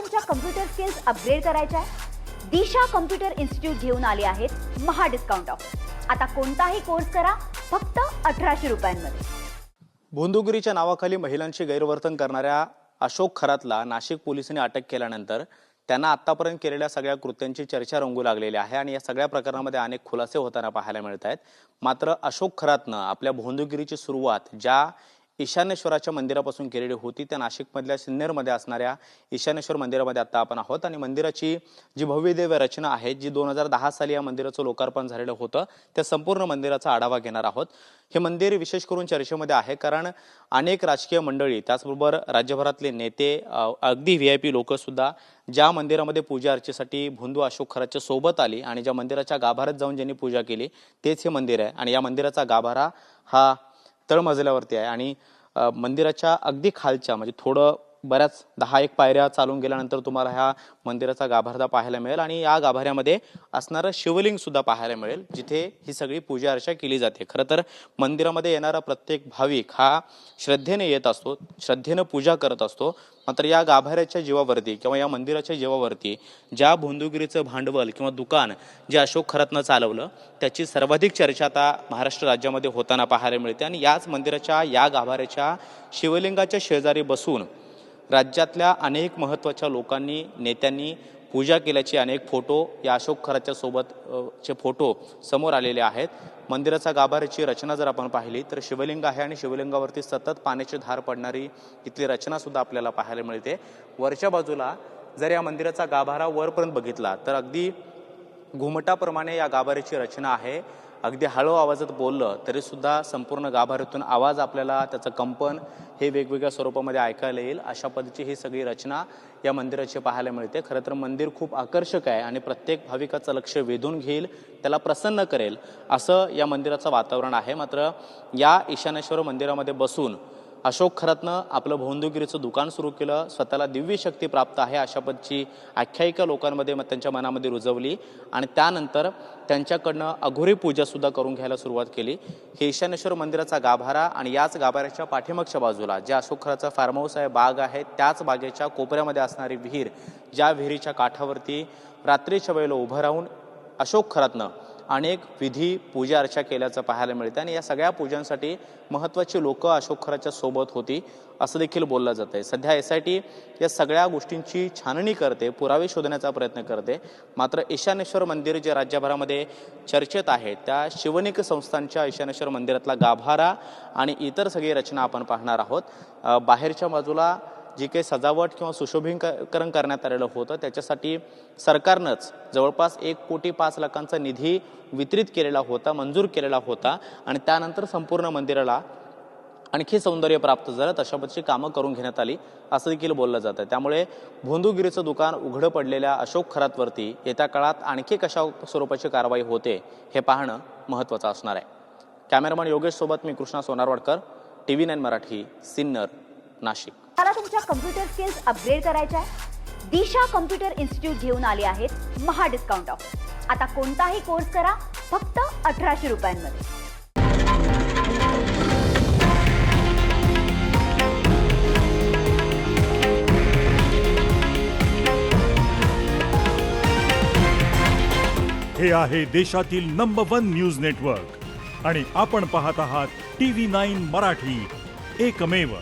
तुमच्या computer skills upgrade करायच्या आहे? दिशा कम्प्युटर इन्स्टिट्यूट घेऊन आले आहेत महा डिस्काउंट ऑफर। आता कोणताही कोर्स करा फक्त 1800 रुपयांमध्ये। भोंदूगिरीच्या नावाखाली महिलांशी गैरवर्तन करणाऱ्या अशोक खरातला नाशिक पोलिसांनी अटक केल्यानंतर त्यांना आतापर्यंत केलेल्या सगळ्या कृत्यांची चर्चा रंगू लागलेली आहे आणि या सगळ्या प्रकरणामध्ये अनेक खुलासे होताना पाहायला मिळत आहेत। मात्र अशोक खरातनं आपल्या भोंदूगिरीची सुरुवात ज्या ईशानेश्वराच्या मंदिरापासून केलेली होती त्या नाशिकमधल्या सिन्नरमध्ये असणाऱ्या ईशानेश्वर मंदिरामध्ये आता आपण आहोत आणि मंदिराची जी भव्यदिव्य रचना आहे जी 2010 साली या मंदिराचं लोकार्पण झालेलं होतं त्या संपूर्ण मंदिराचा आढावा घेणार आहोत। हे मंदिर विशेष करून चर्चेमध्ये आहे कारण अनेक राजकीय मंडळी त्याचबरोबर राज्यभरातले नेते अगदी VIP लोक सुद्धा ज्या मंदिरामध्ये पूजा अर्चेसाठी भोंदू अशोक खरातच्या सोबत आली आणि ज्या मंदिराच्या गाभाऱ्यात जाऊन ज्यांनी पूजा केली तेच हे मंदिर आहे आणि या मंदिराचा गाभारा हा तळमजल्यावरती आहे आणि मंदिराच्या अगदी खालच्या म्हणजे थोडं बऱ्याच 10-1 पायऱ्या चालून गेल्यानंतर तुम्हाला ह्या मंदिराचा गाभारा पाहायला मिळेल आणि या गाभाऱ्यामध्ये असणारं शिवलिंग सुद्धा पाहायला मिळेल जिथे ही सगळी पूजा अर्चा केली जाते। खरं तर मंदिरामध्ये येणारा प्रत्येक भाविक हा श्रद्धेने येत असतो, श्रद्धेने पूजा करत असतो। मात्र या गाभाऱ्याच्या जीवावरती किंवा या मंदिराच्या जीवावरती ज्या भोंदूगिरीचं भांडवल किंवा दुकान जे अशोक खरातनं चालवलं त्याची सर्वाधिक चर्चा आता महाराष्ट्र राज्यामध्ये होताना पाहायला मिळते आणि याच मंदिराच्या या गाभाऱ्याच्या शिवलिंगाच्या शेजारी बसून राज्यातल्या अनेक महत्त्वाच्या लोकांनी नेत्यांनी पूजा केल्याचे अनेक फोटो या अशोक खरातच्या सोबतचे फोटो समोर आलेले आहेत। मंदिराचा गाभाऱ्याची रचना जर आपण पाहिली तर शिवलिंग आहे आणि शिवलिंगावरती सतत पाण्याची धार पडणारी इथली रचना सुद्धा आपल्याला पाहायला मिळते। वरच्या बाजूला जर या मंदिराचा गाभारा वरपर्यंत बघितला तर अगदी घुमटाप्रमाणे या गाभाऱ्याची रचना आहे। अगदी हळू आवाजात बोललं तरी सुद्धा संपूर्ण गाभाऱ्यातून आवाज आपल्याला त्याचं कंपन हे वेगवेगळ्या स्वरूपामध्ये ऐकायला येईल अशा पद्धतीची ही सगळी रचना या मंदिराची पाहायला मिळते। खरं तर मंदिर खूप आकर्षक आहे आणि प्रत्येक भाविकाचं लक्ष वेधून घेईल, त्याला प्रसन्न करेल असं या मंदिराचं वातावरण आहे। मात्र या ईशानेश्वर मंदिरामध्ये बसून अशोक खरातनं आपलं भोंदूगिरीचं दुकान सुरू केलं, स्वतःला दिव्य शक्ती प्राप्त आहे अशा पद्धतीची आख्यायिका लोकांमध्ये त्यांच्या मनामध्ये रुजवली आणि त्यानंतर त्यांच्याकडनं अघोरी पूजा सुद्धा करून घ्यायला सुरुवात केली। हे ईशानेश्वर मंदिराचा गाभारा आणि याच गाभाऱ्याच्या पाठीमागच्या बाजूला जे अशोक खरातचा फार्म हाऊस आहे, बाग आहे, त्याच बागेच्या कोपऱ्यामध्ये असणारी विहीर, ज्या विहिरीच्या काठावरती रात्रीच्या वेळेला उभं राहून अशोक खरातनं अनेक विधी पूजा अर्चा केल्याचं पाहायला मिळतं आणि या सगळ्या पूजांसाठी महत्त्वाची लोक अशोक खरातच्या सोबत होती असं देखील बोललं जातंय। सध्या SIT या सगळ्या गोष्टींची छाननी करते, पुरावे शोधण्याचा प्रयत्न करते। मात्र ईशानेश्वर मंदिर जे राज्यभरामध्ये चर्चेत आहे त्या शिवनिक संस्थांच्या ईशानेश्वर मंदिरातला गाभारा आणि इतर सगळी रचना आपण पाहणार आहोत। बाहेरच्या बाजूला जी काही सजावट किंवा सुशोभीकरण करण्यात आलेलं होतं त्याच्यासाठी सरकारनंच जवळपास 1,05,00,000 निधी वितरित केलेला होता, मंजूर केलेला होता आणि त्यानंतर संपूर्ण मंदिराला आणखी सौंदर्य प्राप्त झालं तशा पद्धतीची कामं करून घेण्यात आली असं देखील बोललं जातं। त्यामुळे भोंदूगिरीचं दुकान उघडं पडलेल्या अशोक खरातवरती येत्या काळात आणखी कशा स्वरूपाची कारवाई होते हे पाहणं महत्त्वाचं असणार आहे। कॅमेरामन योगेश सोबत मी कृष्णा सोनारवाडकर, TV9 मराठी, सिन्नर, नाशिक। मला तुमच्या कम्प्युटर स्किल्स अपग्रेड करायच्या आहे? दिशा कम्प्युटर इन्स्टिट्यूट घेऊन आले आहेत महा डिस्काउंट ऑफर। आता कोणताही कोर्स करा फक्त 1800 रुपयांमध्ये। हे आहे देशातील नंबर 1 न्यूज नेटवर्क आणि आपण पाहत आहात TV9 मराठी, एकमेव।